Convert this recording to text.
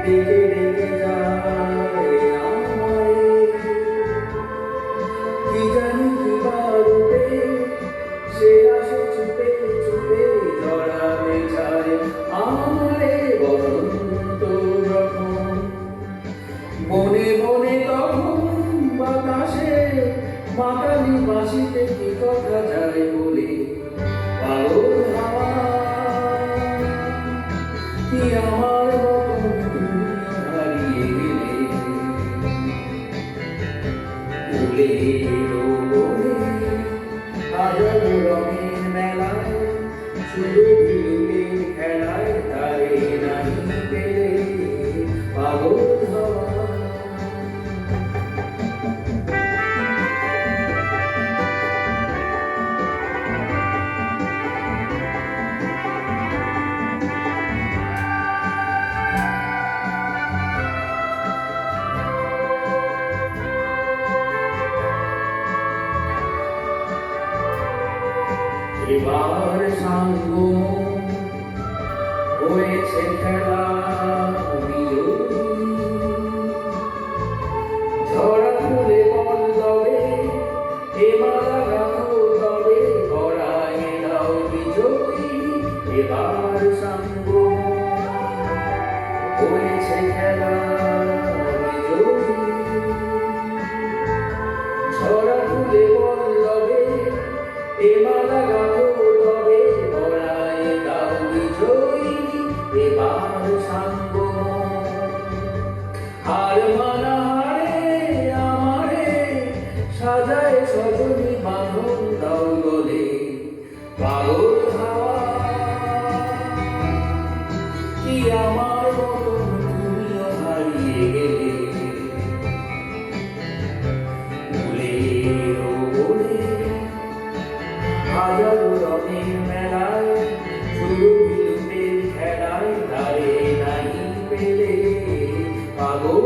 ডেকে ডেকে যায় আমারে, কি জানি কি বারবে সে আসে চুপে চুপে জড়াতে চায় আমারে বসন্ত যখন। বনে বনে তখন বাতাসে মাতালি বাঁশিতে কি কথা যায় বলে পাগল হাওয়া, কি আমার মতন তুমি হারিয়ে গেলে ফুলের বনে হাজারো রঙের মেলায়, শুধু বিলুপের খেলায় তারে নাহি পেলে পাগল হাওয়া। এবার সাঙ্গ হয়েছে খেলা বিজয়ী, ঝরা ফুলে পল্লবে এ মালা রাখো তবে গড়ায় দাও বিজয়ী। এবার সাঙ্গ হয়েছে খেলা বিজয়ী, ঝরা ফুলে পল্লবে এ মালা রাখো তবে গড়ায় দাও বিজয়ী। এবার সাঙ্গ হার মানা হারে আমারে সাজায় সজনী বাঁধন দাও গলে পাগল হাওয়া, কি আমার মতন তুমিও হারিয়ে গেলে ফুলের বনে হাজারো রঙের মেলায়, শুধু বিলুপের খেলায় তারে নাহি পেলে পাগল